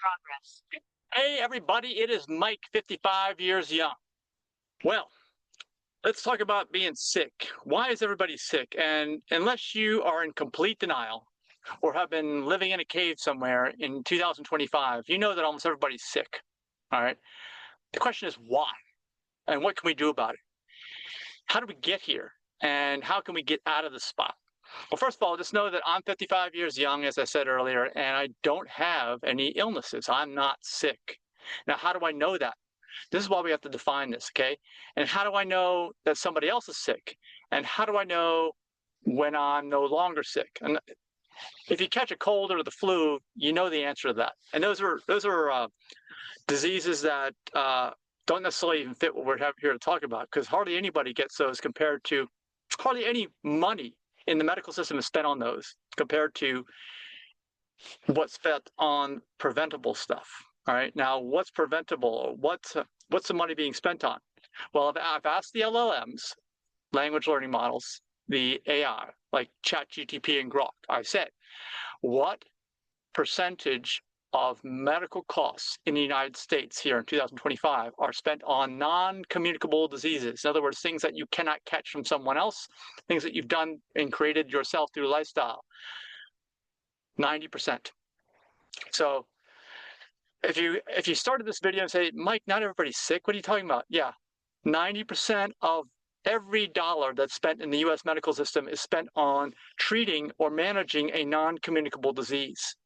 progress. Hey, everybody, it is Mike, 55 years young. Well, let's talk about being sick. Why is everybody sick? And unless you are in complete denial or have been living in a cave somewhere in 2025, you know that almost everybody's sick. All right. The question is why? And what can we do about it? How do we get here? And how can we get out of this spot? Well, first of all, just know that I'm 55 years young, as I said earlier, and I don't have any illnesses. I'm not sick. Now, how do I know that? This is why we have to define this, okay? And how do I know that somebody else is sick? And how do I know when I'm no longer sick? And if you catch a cold or the flu, you know the answer to that. And those are diseases that don't necessarily even fit what we're here to talk about, because hardly anybody gets those compared to hardly any money in the medical system is spent on those compared to what's spent on preventable stuff. All right. Now, what's preventable? What's the money being spent on? Well, I've asked the LLMs, language learning models, the AI, like ChatGPT and Grok. I said, what percentage of medical costs in the United States here in 2025 are spent on non-communicable diseases? In other words, things that you cannot catch from someone else, things that you've done and created yourself through lifestyle. 90%. So if you started this video and say, Mike, not everybody's sick, what are you talking about? Yeah, 90% of every dollar that's spent in the U.S. medical system is spent on treating or managing a non-communicable disease.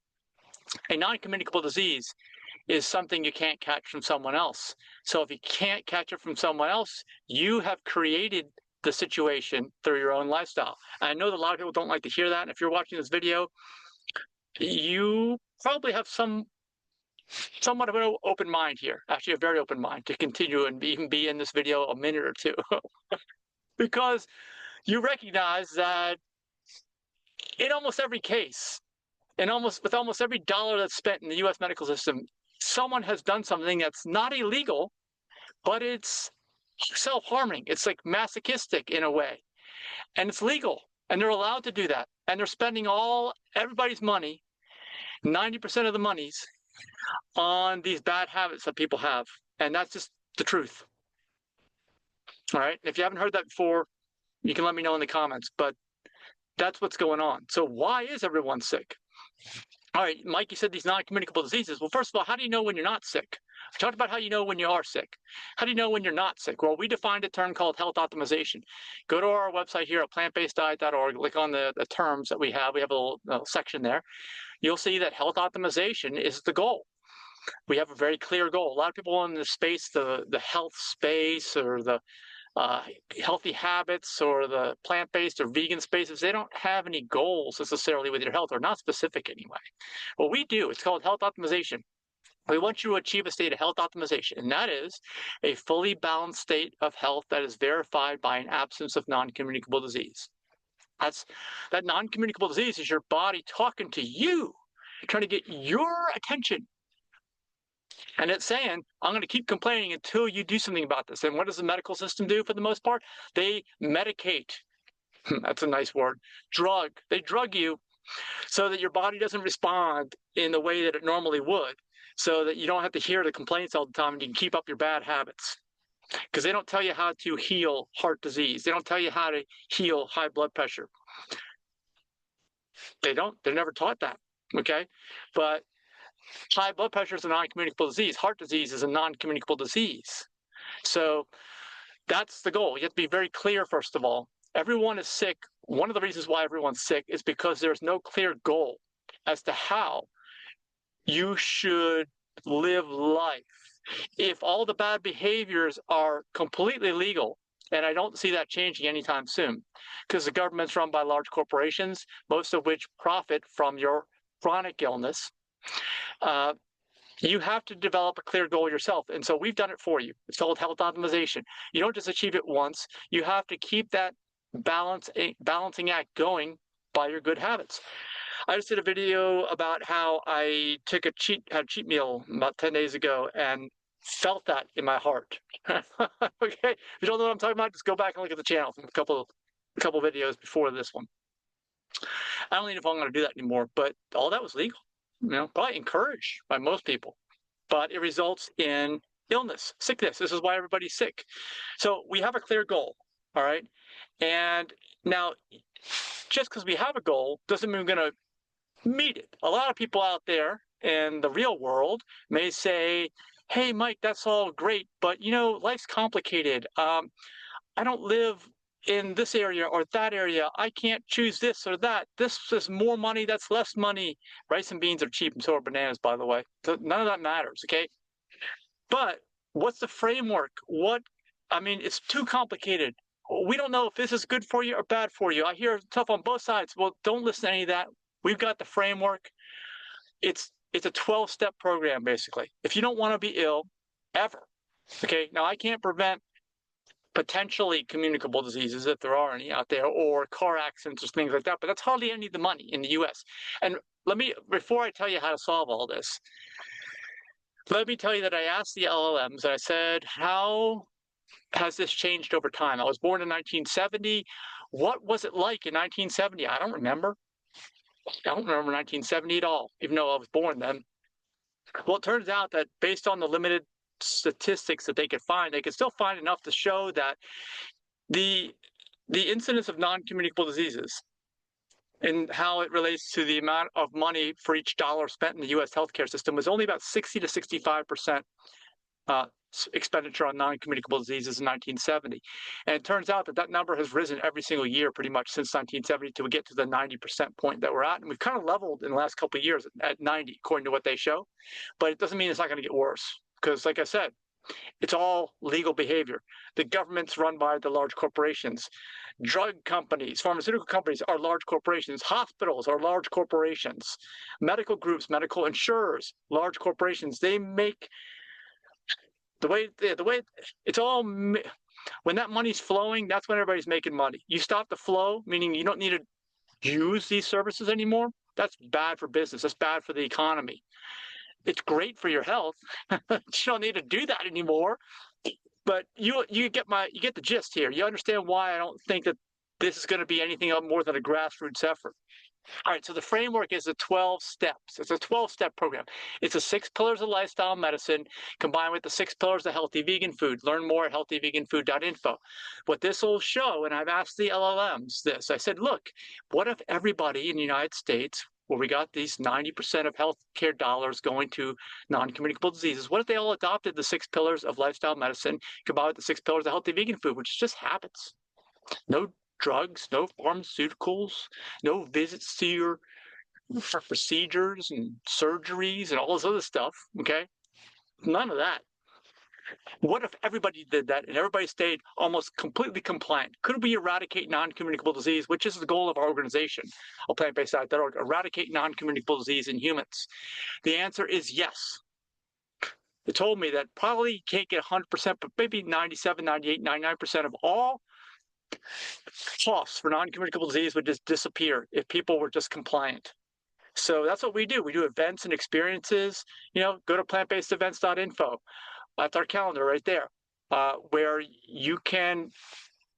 A non-communicable disease is something you can't catch from someone else. So if you can't catch it from someone else, you have created the situation through your own lifestyle. And I know that a lot of people don't like to hear that. And if you're watching this video, you probably have somewhat of an open mind here, actually a very open mind, to continue and even be in this video a minute or two. Because you recognize that in almost every case, with almost every dollar that's spent in the U.S. medical system, someone has done something that's not illegal, but it's self-harming. It's like masochistic in a way, and it's legal, and they're allowed to do that, and they're spending everybody's money, 90% of the monies, on these bad habits that people have, and that's just the truth. All right. If you haven't heard that before, you can let me know in the comments, but that's what's going on. So why is everyone sick? All right, Mike, you said these non-communicable diseases. Well, first of all, how do you know when you're not sick? We talked about how you know when you are sick. How do you know when you're not sick? Well, we defined a term called health optimization. Go to our website here at aPlantBasedDiet.org, click on the terms that we have. We have a little section there. You'll see that health optimization is the goal. We have a very clear goal. A lot of people in the space, the health space or the healthy habits or the plant-based or vegan spaces, they don't have any goals necessarily with your health, or not specific anyway. What we do, it's called health optimization. We want you to achieve a state of health optimization, and that is a fully balanced state of health that is verified by an absence of non-communicable disease. That non-communicable disease is your body talking to you, trying to get your attention. And it's saying, I'm going to keep complaining until you do something about this. And what does the medical system do for the most part? They medicate. That's a nice word. They drug you so that your body doesn't respond in the way that it normally would, so that you don't have to hear the complaints all the time and you can keep up your bad habits. Because they don't tell you how to heal heart disease. They don't tell you how to heal high blood pressure. They're never taught that, okay? But high blood pressure is a non-communicable disease. Heart disease is a non-communicable disease. So that's the goal. You have to be very clear, first of all. Everyone is sick. One of the reasons why everyone's sick is because there's no clear goal as to how you should live life. If all the bad behaviors are completely legal, and I don't see that changing anytime soon, because the government's run by large corporations, most of which profit from your chronic illness, you have to develop a clear goal yourself. And so we've done it for you. It's called health optimization. You don't just achieve it once. You have to keep that balancing act going by your good habits. I just did a video about how I took a cheat meal about 10 days ago and felt that in my heart. Okay, if you don't know what I'm talking about, just go back and look at the channel from a couple videos before this one. I don't even know if I'm going to do that anymore, but all that was legal. probably encouraged by most people, but it results in illness, sickness. This is why everybody's sick. So we have a clear goal, all right? And now, just because we have a goal doesn't mean we're going to meet it. A lot of people out there in the real world may say, hey, Mike, that's all great, but life's complicated. I don't live in this area or that area. I can't choose this or that. This is more money, that's less money. Rice and beans are cheap, and so are bananas, by the way. So none of that matters, okay? But what's the framework? It's too complicated. We don't know if this is good for you or bad for you. I hear stuff on both sides. Well, don't listen to any of that. We've got the framework. It's a 12-step program, basically. If you don't want to be ill, ever, okay? Now, I can't prevent potentially communicable diseases, if there are any out there, or car accidents or things like that, but that's hardly any of the money in the US. And before I tell you how to solve all this, let me tell you that I asked the LLMs, and I said, how has this changed over time? I was born in 1970. What was it like in 1970? I don't remember. I don't remember 1970 at all, even though I was born then. Well, it turns out that based on the limited statistics that they could find, they could still find enough to show that the incidence of non-communicable diseases and how it relates to the amount of money for each dollar spent in the U.S. healthcare system was only about 60 to 65% expenditure on non-communicable diseases in 1970. And it turns out that number has risen every single year pretty much since 1970 to get to the 90% point that we're at. And we've kind of leveled in the last couple of years at 90, according to what they show. But it doesn't mean it's not going to get worse. Because like I said, it's all legal behavior. The government's run by the large corporations. Drug companies, pharmaceutical companies are large corporations. Hospitals are large corporations. Medical groups, medical insurers, large corporations. They make the way it's all, when that money's flowing, that's when everybody's making money. You stop the flow, meaning you don't need to use these services anymore. That's bad for business. That's bad for the economy. It's great for your health. You don't need to do that anymore. But you get the gist here. You understand why I don't think that this is going to be anything more than a grassroots effort. All right, so the framework is 12 steps. It's a 12-step program. It's the 6 pillars of lifestyle medicine combined with the 6 pillars of healthy vegan food. Learn more at healthyveganfood.info. What this will show, and I've asked the LLMs this, I said, look, what if everybody in the United States, where we got these 90% of healthcare dollars going to non-communicable diseases, what if they all adopted the 6 pillars of lifestyle medicine combined with the 6 pillars of healthy vegan food, which is just habits? No drugs, no pharmaceuticals, no visits to your procedures and surgeries and all this other stuff, okay? None of that. What if everybody did that and everybody stayed almost completely compliant? Could we eradicate non-communicable disease, which is the goal of our organization, aPlantBasedDiet.org, eradicate non-communicable disease in humans? The answer is yes. They told me that probably you can't get 100%, but maybe 97, 98, 99% of all costs for non-communicable disease would just disappear if people were just compliant. So that's what we do. We do events and experiences. Go to aPlantBasedEvents.info. That's our calendar right there, where you can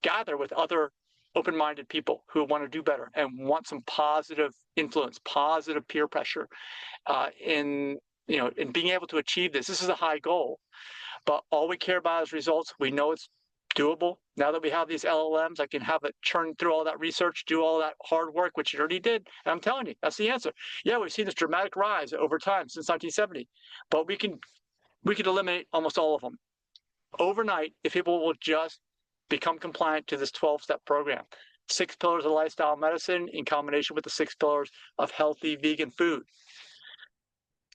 gather with other open-minded people who want to do better and want some positive influence, positive peer pressure in being able to achieve this. This is a high goal, but all we care about is results. We know it's doable. Now that we have these LLMs, I can have it churn through all that research, do all that hard work, which it already did. And I'm telling you, that's the answer. Yeah, we've seen this dramatic rise over time since 1970, but we can eliminate almost all of them overnight if people will just become compliant to this 12-step program. 6 pillars of lifestyle medicine in combination with the 6 pillars of healthy vegan food.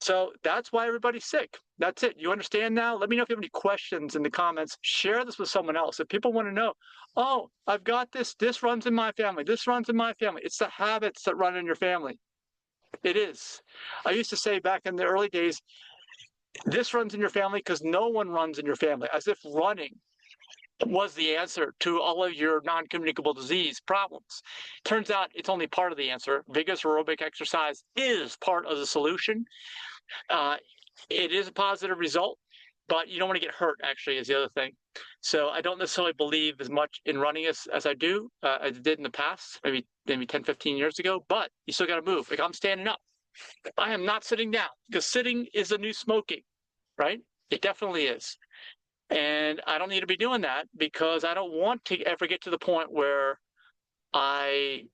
So that's why everybody's sick. That's it. You understand now? Let me know if you have any questions in the comments. Share this with someone else. If people want to know, oh, I've got this. This runs in my family. This runs in my family. It's the habits that run in your family. It is. I used to say back in the early days, this runs in your family because no one runs in your family, as if running was the answer to all of your non-communicable disease problems. Turns out it's only part of the answer. Vigorous aerobic exercise is part of the solution. It is a positive result, but you don't want to get hurt, actually, is the other thing. So I don't necessarily believe as much in running as I do, as I did in the past, maybe 10, 15 years ago, but you still got to move. Like I'm standing up. I am not sitting down, because sitting is the new smoking, right? It definitely is. And I don't need to be doing that, because I don't want to ever get to the point where I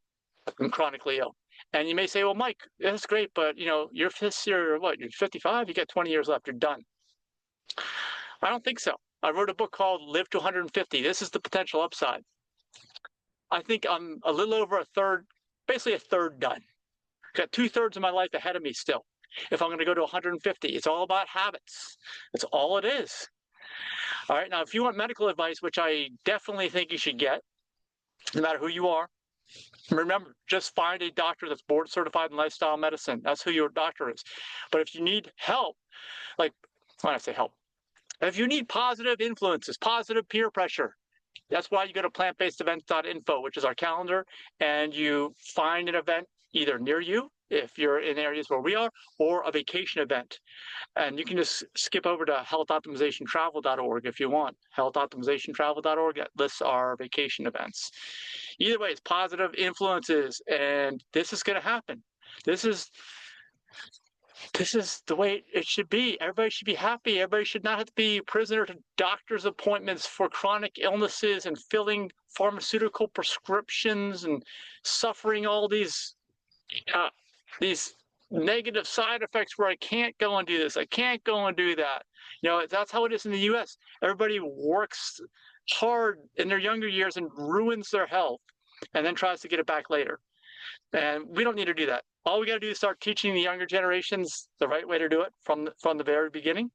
am chronically ill. And you may say, well, Mike, that's great, but you're what, you're 55, you got 20 years left, you're done. I don't think so. I wrote a book called Live to 150. This is the potential upside. I think I'm a little over a third, basically a third done. Got 2/3 of my life ahead of me still. If I'm going to go to 150, it's all about habits. That's all it is. All right. Now, if you want medical advice, which I definitely think you should get, no matter who you are, remember, just find a doctor that's board certified in lifestyle medicine. That's who your doctor is. But if you need help, like when I say help, if you need positive influences, positive peer pressure, that's why you go to aPlantBasedDiet.org, which is our calendar, and you find an event either near you, if you're in areas where we are, or a vacation event. And you can just skip over to healthoptimizationtravel.org if you want. Healthoptimizationtravel.org, that lists our vacation events. Either way, it's positive influences, and this is going to happen. This is the way it should be. Everybody should be happy. Everybody should not have to be prisoner to doctor's appointments for chronic illnesses and filling pharmaceutical prescriptions and suffering all these negative side effects where I can't go and do this, I can't go and do that. That's how it is in the US. Everybody works hard in their younger years and ruins their health and then tries to get it back later. And we don't need to do that. All we got to do is start teaching the younger generations the right way to do it from the very beginning.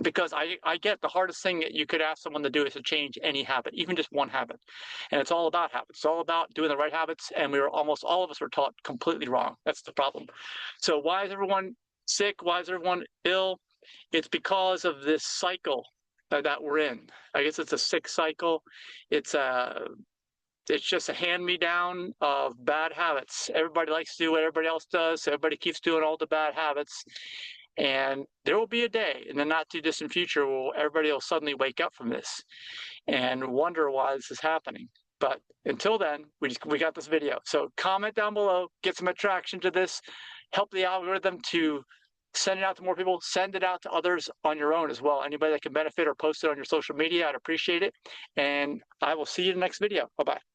Because I get the hardest thing that you could ask someone to do is to change any habit, even just one habit. And it's all about habits. It's all about doing the right habits. And almost all of us were taught completely wrong. That's the problem. So why is everyone sick? Why is everyone ill? It's because of this cycle that we're in. I guess it's a sick cycle. It's just a hand-me-down of bad habits. Everybody likes to do what everybody else does. So everybody keeps doing all the bad habits. And there will be a day in the not too distant future where everybody will suddenly wake up from this and wonder why this is happening. But until then, we got this video. So comment down below, get some attraction to this, help the algorithm to send it out to more people, send it out to others on your own as well. Anybody that can benefit or post it on your social media, I'd appreciate it. And I will see you in the next video. Bye-bye.